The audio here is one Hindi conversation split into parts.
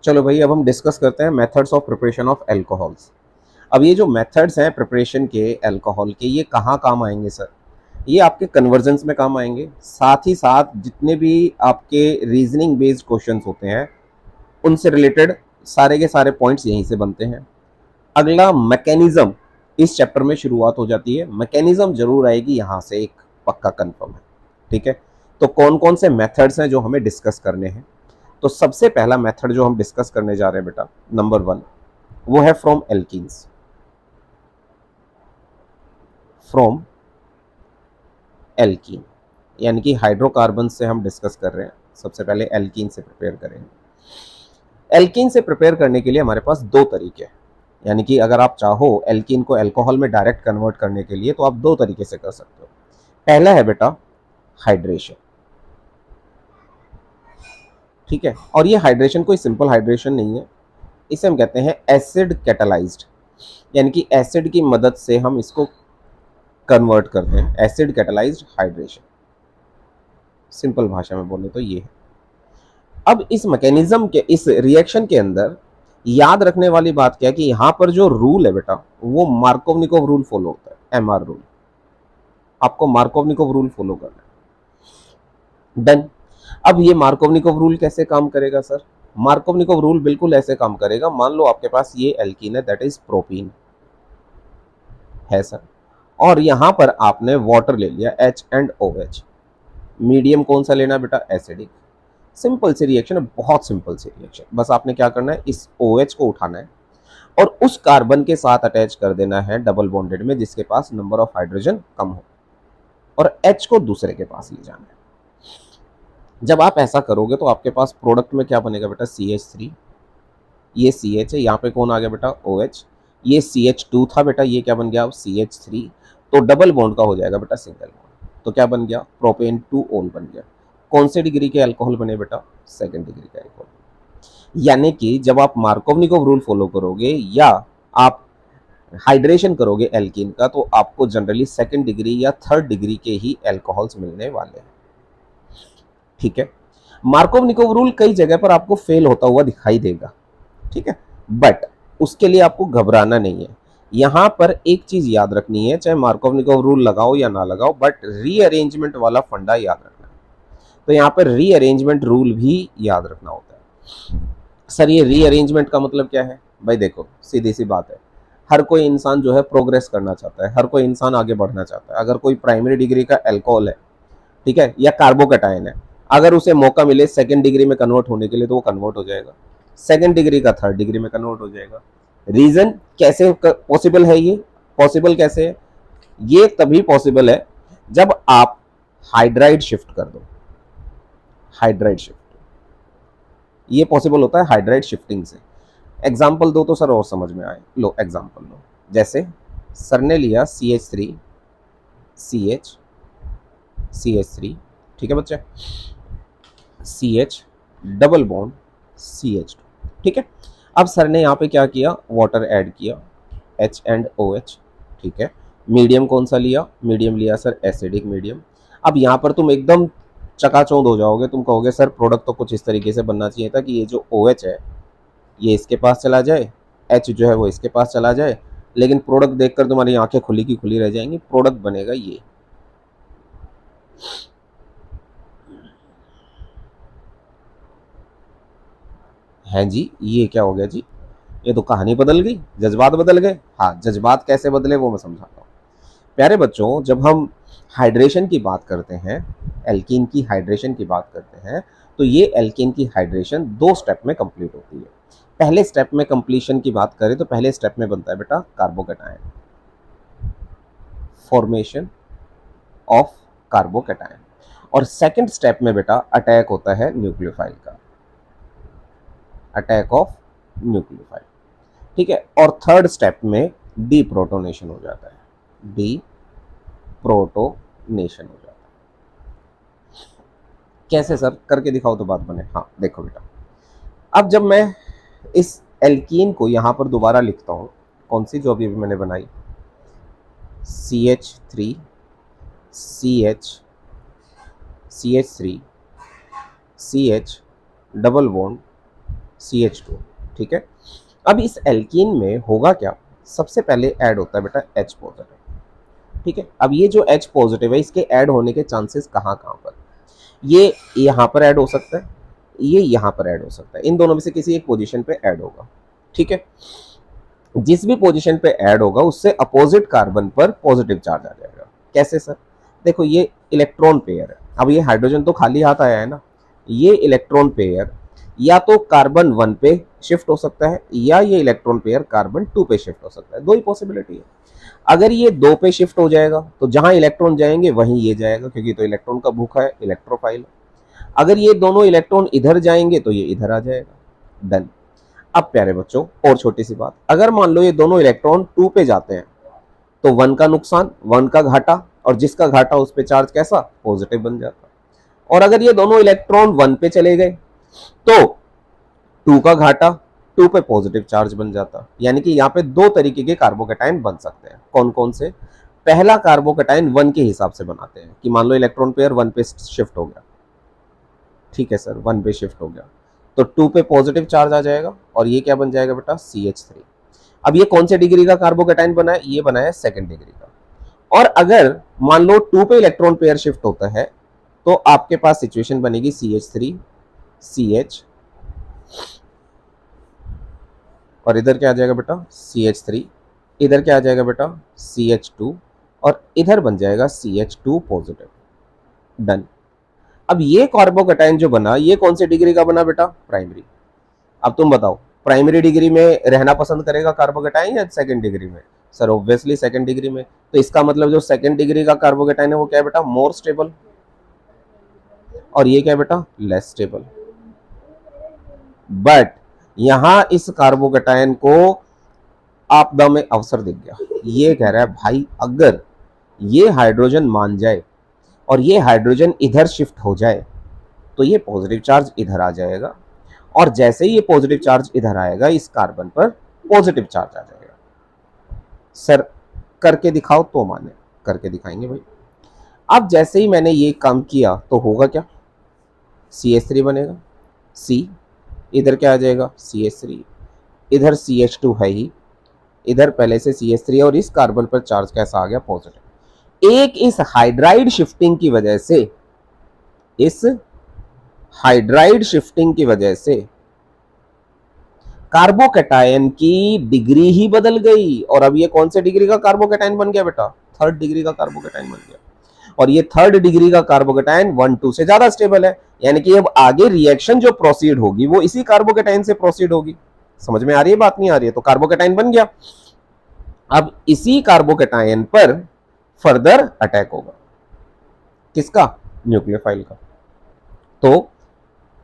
चलो भाई, अब हम डिस्कस करते हैं methods of preparation of alcohols. अब ये जो मेथड्स हैं प्रिपरेशन के अल्कोहल के, ये कहाँ काम आएंगे सर? ये आपके कन्वर्जन्स में काम आएंगे, साथ ही साथ जितने भी आपके रीजनिंग बेस्ड क्वेश्चंस होते हैं उनसे रिलेटेड सारे के सारे पॉइंट्स यहीं से बनते हैं। अगला मैकेनिज्म इस चैप्टर में शुरुआत हो जाती है, मैकेनिज्म जरूर आएगी यहाँ से, एक पक्का कंफर्म है। ठीक है, तो कौन कौन से मेथड्स हैं जो हमें डिस्कस करने हैं? तो सबसे पहला मेथड जो हम डिस्कस करने जा रहे हैं बेटा, नंबर 1, वो है फ्रॉम एल्कीन्स। फ्रॉम एल्कीन, यानी कि हाइड्रोकार्बन से हम डिस्कस कर रहे हैं। सबसे पहले एल्कीन से प्रिपेयर करेंगे। एल्कीन से प्रिपेयर करने के लिए हमारे पास दो तरीके हैं, यानी कि अगर आप चाहो एल्कीन को अल्कोहल में डायरेक्ट कन्वर्ट करने के लिए तो आप दो तरीके से कर सकते हो। पहला है बेटा हाइड्रेशन। ठीक है, और ये हाइड्रेशन कोई सिंपल हाइड्रेशन नहीं है, इसे हम कहते हैं एसिड कैटालाइज्ड, यानी कि एसिड की मदद से हम इसको कन्वर्ट करते हैं, एसिड कैटालाइज्ड हाइड्रेशन। सिंपल भाषा में बोले तो ये है। अब इस मैकेनिज्म के, इस रिएक्शन के अंदर याद रखने वाली बात क्या है कि यहां पर जो रूल है बेटा वो मार्कोवनिकोव रूल फॉलो होता है, एमआर रूल। आपको मार्कोवनिकोव रूल फॉलो करना है। डन। अब ये मार्कोवनिकोव रूल कैसे काम करेगा सर? मार्कोवनिकोव रूल बिल्कुल ऐसे काम करेगा, मान लो आपके पास ये एल्कीन है, दैट इज प्रोपीन है सर, और यहां पर आपने वाटर ले लिया H&OH। मीडियम कौन सा लेना बेटा? एसिडिक। सिंपल सी रिएक्शन है, बहुत सिंपल सी रिएक्शन। बस आपने क्या करना है, इस OH को उठाना है और उस कार्बन के साथ अटैच कर देना है डबल बॉन्डेड में, जिसके पास नंबर ऑफ हाइड्रोजन कम हो, और H को दूसरे के पास ले जाना है। जब आप ऐसा करोगे तो आपके पास प्रोडक्ट में क्या बनेगा बेटा? CH3। ये CH है, यहाँ पे कौन आ गया बेटा? OH। ये CH2 था बेटा, ये क्या बन गया? अब CH3। तो डबल बॉन्ड का हो जाएगा बेटा सिंगल बॉन्ड, तो क्या बन गया? प्रोपेन 2 ओन बन गया। कौन से डिग्री के अल्कोहल बने बेटा? सेकेंड डिग्री के अल्कोहल। यानी कि जब आप मार्कोवनिकोव रूल फॉलो करोगे या आप हाइड्रेशन करोगे एल्कीन का, तो आपको जनरली सेकेंड डिग्री या थर्ड डिग्री के ही अल्कोहल्स मिलने वाले हैं। ठीक है, मार्कोवनिकोव रूल कई जगह पर आपको फेल होता हुआ दिखाई देगा। ठीक है, बट उसके लिए आपको घबराना नहीं है। यहां पर एक चीज याद रखनी है, चाहे मार्कोवनिकोव रूल लगाओ या ना लगाओ, बट रीअरेंजमेंट वाला फंडा याद रखना है। तो यहाँ पर रीअरेंजमेंट रूल भी याद रखना होता है। सर ये रीअरेंजमेंट का मतलब क्या है? भाई देखो, सीधी सी बात है, हर कोई इंसान जो है प्रोग्रेस करना चाहता है, हर कोई इंसान आगे बढ़ना चाहता है। अगर कोई प्राइमरी डिग्री का अल्कोहल है, ठीक है, या कार्बोकैटायन है, अगर उसे मौका मिले सेकेंड डिग्री में कन्वर्ट होने के लिए तो वो कन्वर्ट हो जाएगा, सेकेंड डिग्री का थर्ड डिग्री में कन्वर्ट हो जाएगा। रीजन कैसे पॉसिबल है? ये पॉसिबल कैसे है? ये तभी पॉसिबल है जब आप हाइड्राइड शिफ्ट कर दो। हाइड्राइड शिफ्ट ये पॉसिबल होता है हाइड्राइड शिफ्टिंग से। एग्जाम्पल दो तो सर और समझ में आए। लो एग्जाम्पल लो, जैसे सर ने लिया CH3 CH CH3, ठीक है बच्चे, CH डबल बॉन्ड CH2। ठीक है, अब सर ने यहाँ पे क्या किया? वाटर ऐड किया, H&OH। ठीक है, मीडियम कौन सा लिया? मीडियम लिया सर एसिडिक मीडियम। अब यहाँ पर तुम एकदम चकाचौंध हो जाओगे, तुम कहोगे सर प्रोडक्ट तो कुछ इस तरीके से बनना चाहिए था कि ये जो OH है ये इसके पास चला जाए, H जो है वो इसके पास चला जाए, लेकिन प्रोडक्ट देखकर तुम्हारी आंखें खुली की खुली रह जाएंगी। प्रोडक्ट बनेगा ये। है जी, ये क्या हो गया जी? ये तो कहानी बदल गई, जज्बात बदल गए। हाँ, जज्बात कैसे बदले वो मैं समझाता हूँ। प्यारे बच्चों, जब हम हाइड्रेशन की बात करते हैं, एल्कीन की हाइड्रेशन की बात करते हैं, तो ये एल्कीन की हाइड्रेशन दो स्टेप में कंप्लीट होती है। पहले स्टेप में कंप्लीशन की बात करें तो पहले स्टेप में बनता है बेटा कार्बोकैटायन, फॉर्मेशन ऑफ कार्बोकैटायन, और सेकंड स्टेप में बेटा अटैक होता है न्यूक्लियोफाइल का, अटैक ऑफ न्यूक्लियोफाइल। ठीक है, और थर्ड स्टेप में डी प्रोटोनेशन हो जाता है, डी प्रोटोनेशन हो जाता है। कैसे सर? करके दिखाओ तो बात बने। हाँ देखो बेटा, अब जब मैं इस एल्कीन को यहां पर दोबारा लिखता हूं, कौन सी जो अभी मैंने बनाई, CH3 CH CH3 CH double bond CH2, ठीक है। अब इस एल्कीन में होगा क्या, सबसे पहले ऐड होता है बेटा H पॉजिटिव, ठीक है। अब ये जो H पॉजिटिव है इसके ऐड होने के चांसेस कहाँ कहाँ पर, ये यहाँ पर ऐड हो सकता है, ये यहाँ पर ऐड हो सकता है, इन दोनों में से किसी एक पोजीशन पे ऐड होगा, ठीक है। जिस भी पोजीशन पे ऐड होगा उससे अपोजिट कार्बन पर पॉजिटिव चार्ज आ जाएगा। कैसे सर, देखो ये इलेक्ट्रॉन पेयर है, अब ये हाइड्रोजन तो खाली हाथ आया है ना, ये इलेक्ट्रॉन पेयर या तो कार्बन 1 पे शिफ्ट हो सकता है या ये इलेक्ट्रॉन पेयर कार्बन 2 पे शिफ्ट हो सकता है, दो ही पॉसिबिलिटी है। अगर ये 2 पे शिफ्ट हो जाएगा तो जहां इलेक्ट्रॉन जाएंगे वहीं ये जाएगा, क्योंकि तो इलेक्ट्रॉन का भूखा है, इलेक्ट्रोफाइल। अगर ये दोनों इलेक्ट्रॉन इधर जाएंगे तो ये इधर आ जाएगा, डन। अब प्यारे बच्चों और छोटी सी बात, अगर मान लो ये दोनों इलेक्ट्रॉन 2 पे जाते हैं तो 1 का नुकसान, 1 का घाटा, और जिसका घाटा उस पे चार्ज कैसा, पॉजिटिव बन जाता। और अगर ये दोनों इलेक्ट्रॉन 1 पे चले गए तो 2 का घाटा, 2 पे पॉजिटिव चार्ज बन जाता। यानी कि यहाँ पे दो तरीके के कार्बोकेटाइन बन सकते हैं, कौन कौन से। पहला कार्बोकेटाइन 1 के हिसाब से बनाते हैं कि मान लो इलेक्ट्रॉन पेयर 1 पे शिफ्ट हो गया, ठीक है सर, 1 पे शिफ्ट हो गया तो 2 पे पॉजिटिव चार्ज आ जाएगा और ये क्या बन जाएगा बेटा, CH3। अब ये कौन से डिग्री का कार्बोकेटाइन बना है, ये बना है सेकंड डिग्री का। और अगर मान लो 2 पे इलेक्ट्रॉन पेयर शिफ्ट होता है तो आपके पास सिचुएशन बनेगी CH3 CH, और इधर क्या आ जाएगा बेटा CH3, इधर क्या आ जाएगा बेटा CH2, और इधर बन जाएगा CH2 पॉजिटिव, डन। अब ये कार्बोकेटाइन जो बना ये कौन सी डिग्री का बना बेटा, प्राइमरी। अब तुम बताओ प्राइमरी डिग्री में रहना पसंद करेगा कार्बोकेटाइन या सेकंड डिग्री में, सर ऑब्वियसली सेकंड डिग्री में। तो इसका मतलब जो सेकंड डिग्री का कार्बोकेटाइन है वो क्या है बेटा, मोर स्टेबल, और ये क्या है बेटा, लेस स्टेबल। बट यहां इस कार्बोकेटाइन को आपदा में अवसर दिख गया, ये कह रहा है भाई अगर ये हाइड्रोजन मान जाए और ये हाइड्रोजन इधर शिफ्ट हो जाए तो ये पॉजिटिव चार्ज इधर आ जाएगा, और जैसे ही ये पॉजिटिव चार्ज इधर आएगा इस कार्बन पर पॉजिटिव चार्ज आ जाएगा। सर करके दिखाओ तो माने, करके दिखाएंगे भाई। अब जैसे ही मैंने ये काम किया तो होगा क्या, CH3 बनेगा, C इधर क्या आ जाएगा CH3, इधर CH2 है ही, इधर पहले से CH3 और इस कार्बन पर चार्ज कैसा आ गया, पॉजिटिव। एक इस हाइड्राइड शिफ्टिंग की वजह से, इस हाइड्राइड शिफ्टिंग की वजह से कार्बोकेटायन की डिग्री ही बदल गई, और अब ये कौन से डिग्री का कार्बोकेटाइन बन गया बेटा, थर्ड डिग्री का कार्बोकेटाइन बन गया। और ये थर्ड डिग्री का कार्बोकेटाइन 1-2 से ज्यादा स्टेबल है, यानी कि अब आगे रिएक्शन जो प्रोसीड होगी वो इसी कार्बोकेटाइन से प्रोसीड होगी। समझ में आ रही है बात, नहीं आ रही है, तो कार्बोकेटाइन बन गया। अब इसी कार्बोकेटाइन पर फर्दर अटैक होगा, किसका, न्यूक्लियोफाइल का। तो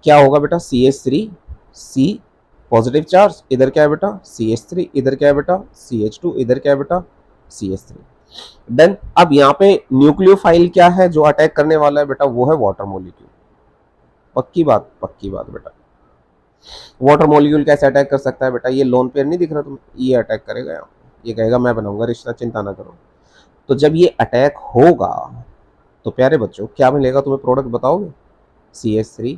क्या होगा बेटा, CH3 C पॉजिटिव चार्ज, इधर क्या है बेटा CH3, इधर क्या है बेटा CH2, इधर क्या है बेटा CH3, डन। अब यहाँ पे न्यूक्लियोफाइल क्या है जो अटैक करने वाला है बेटा, वो है वाटर मॉलिक्यूल। पक्की बात, पक्की बात बेटा। वाटर मॉलिक्यूल कैसे अटैक कर सकता है बेटा, ये लोन पेयर नहीं दिख रहा तुम्हें, ये अटैक करेगा यहाँ, ये कहेगा मैं बनाऊंगा रिश्ता, चिंता ना करो। तो जब ये अटैक होगा तो प्यारे बच्चों क्या मिलेगा तुम्हें, प्रोडक्ट बताओगे, CH3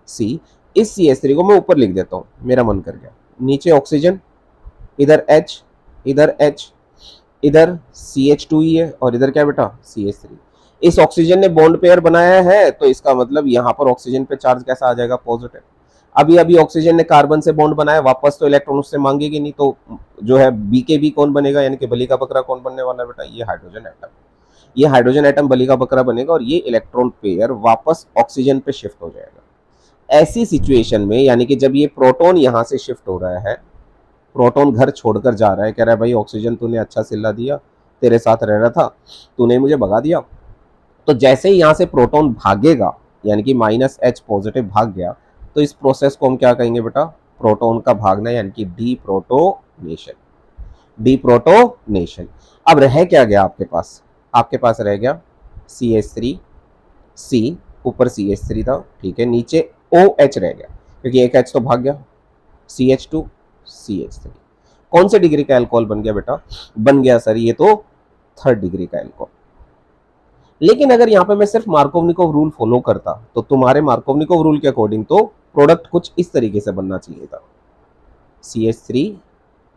C। इस CH3 को मैं ऊपर लिख देता हूँ, मेरा मन कर गया, नीचे ऑक्सीजन, इधर H, इधर H, इधर CH2 ही है, और इधर क्या बेटा CH3। इस ऑक्सीजन ने बॉन्ड पेयर बनाया है तो इसका मतलब यहाँ पर ऑक्सीजन पे चार्ज कैसा आ जाएगा, पॉजिटिव। अभी अभी ऑक्सीजन ने कार्बन से बॉन्ड बनाया, वापस तो इलेक्ट्रॉन उससे मांगेगी नहीं, तो जो है बी के बी कौन बनेगा, यानी कि बली का बकरा कौन बनने वाला है बेटा, ये हाइड्रोजन एटम। ये हाइड्रोजन एटम बली का बकरा बनेगा और ये इलेक्ट्रॉन पेयर वापस ऑक्सीजन पे शिफ्ट हो जाएगा। ऐसी सिचुएशन में यानी कि जब ये प्रोटॉन यहाँ से शिफ्ट हो रहा है, प्रोटॉन घर छोड़कर जा रहा है, कह रहा है भाई ऑक्सीजन तूने अच्छा सिला दिया, तेरे साथ रह रहा था, तूने मुझे भगा दिया। तो जैसे ही यहाँ से प्रोटॉन भागेगा यानी कि -H पॉजिटिव भाग गया, तो इस प्रोसेस को हम क्या कहेंगे बेटा, प्रोटॉन का भागना, यानी कि डीप्रोटोनेशन। डीप्रोटोनेशन। अब रह क्या गया आपके पास, आपके पास रह गया CH3 C, ऊपर CH3 था, ठीक है, नीचे OH रह गया क्योंकि एक H तो भाग गया, CH2 CH3। कौन से डिग्री का अल्कोहल बन गया बेटा, बन गया सर ये तो थर्ड डिग्री का अल्कोहल। लेकिन अगर यहाँ पे मैं सिर्फ मार्कोवनिकोव रूल फॉलो करता तो तुम्हारे मार्कोवनिकोव रूल के अकॉर्डिंग तो प्रोडक्ट कुछ इस तरीके से बनना चाहिए था, CH3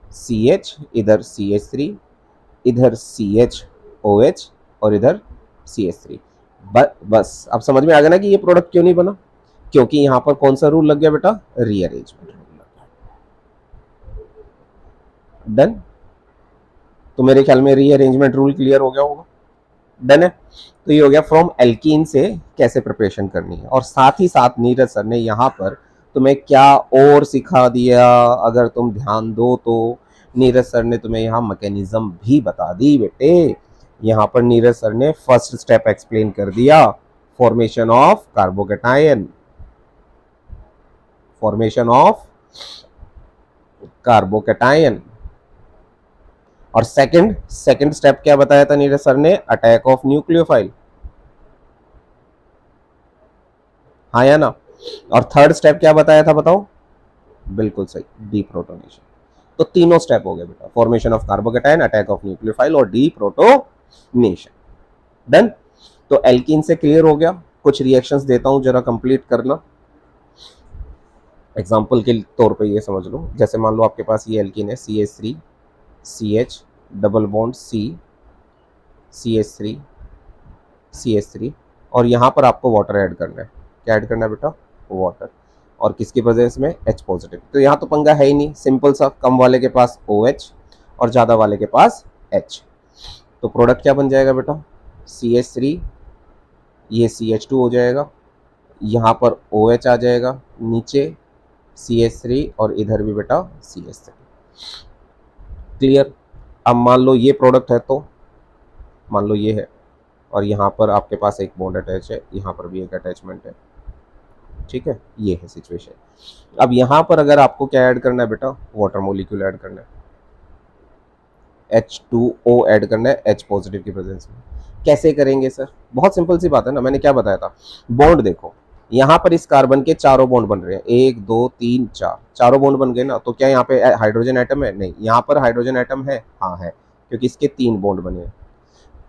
CH, इधर CH3, इधर CHOH और इधर CH3। बस अब समझ में आ गया ना कि ये प्रोडक्ट क्यों नहीं बना, क्योंकि यहां पर कौन सा रूल लग गया बेटा, रीअरेंजमेंट रूल लग गया। डन। तो मेरे ख्याल में रीअरेंजमेंट रूल क्लियर हो गया होगा। डन है। तो ये हो गया फ्रॉम एल्कीन से कैसे प्रिपरेशन करनी है, और साथ ही साथ नीरज सर ने यहाँ पर तुम्हें क्या और सिखा दिया, अगर तुम ध्यान दो तो नीरज सर ने तुम्हें यहाँ मैकेनिज्म भी बता दी बेटे। यहाँ पर नीरज सर ने फर्स्ट स्टेप एक्सप्लेन कर दिया, formation of carbocation, formation of carbocation. और सेकंड सेकंड स्टेप क्या बताया था नीरज सर ने, अटैक ऑफ न्यूक्लियोफाइल, हाँ या ना। और थर्ड स्टेप क्या बताया था बताओ, बिल्कुल सही, डीप्रोटोनेशन। तो तीनों स्टेप हो गए बेटा, formation of carbocation, attack of nucleophile और डीप्रोटोनेशन। डन। तो एल्कीन से क्लियर हो गया। कुछ रिएक्शंस देता हूं, जरा कंप्लीट करना। एग्जांपल के तौर पे ये समझ लो, जैसे मान लो आपके पास ये एल्कीन है, CH3 CH double bond C, CH3 CH3, और यहाँ पर आपको वाटर ऐड करना है। क्या ऐड करना है बेटा, वाटर, और किसकी प्रेजेंस में, H पॉजिटिव। तो यहाँ तो पंगा है ही नहीं, सिंपल सा, कम वाले के पास OH और ज़्यादा वाले के पास H। तो प्रोडक्ट क्या बन जाएगा बेटा, CH3, ये CH2 हो जाएगा, यहाँ पर OH आ जाएगा, नीचे CH3 और इधर भी बेटा CH3। क्लियर। अब मान लो ये प्रोडक्ट है, तो मान लो ये है, और यहाँ पर आपके पास एक बॉन्ड अटैच है, यहाँ पर भी एक अटैचमेंट है, ठीक है, ये है सिचुएशन। अब यहाँ पर अगर आपको क्या ऐड करना है बेटा, वाटर मोलिक्यूल ऐड करना है, H2O ऐड करना है H पॉजिटिव की प्रेजेंस में। कैसे करेंगे सर, बहुत सिंपल सी बात है ना, मैंने क्या बताया था, बॉन्ड देखो, यहाँ पर इस कार्बन के चारों बॉन्ड बन रहे हैं, 1 2 3 4, चारों बॉन्ड बन गए ना। तो क्या यहाँ पे हाइड्रोजन एटम है, नहीं। यहाँ पर हाइड्रोजन एटम है, हाँ है, क्योंकि इसके 3 बॉन्ड बने हैं।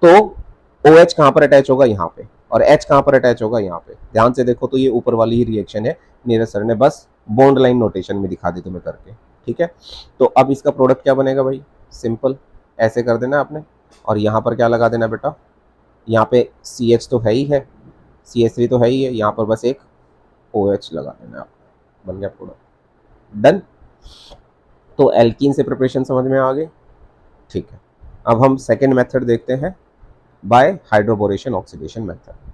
तो OH कहाँ पर अटैच होगा, यहाँ पे, और H कहाँ पर अटैच होगा, यहाँ पे। ध्यान से देखो तो ये ऊपर वाली ही रिएक्शन है, नीरज सर ने बस बॉन्ड लाइन नोटेशन में दिखा दी तुम्हें करके, ठीक है। तो अब इसका प्रोडक्ट क्या बनेगा भाई, सिंपल, ऐसे कर देना आपने, और यहाँ पर क्या लगा देना बेटा, यहाँ पे CH तो है ही है, CH3 तो है ही है, यहाँ पर बस एक OH लगा देना आपको, बन गया प्रोडक्ट। डन। तो एल्कीन से प्रिपरेशन समझ में आ गई, ठीक है। अब हम सेकेंड मेथड देखते हैं, बाय हाइड्रोबोरेशन ऑक्सीडेशन मेथड।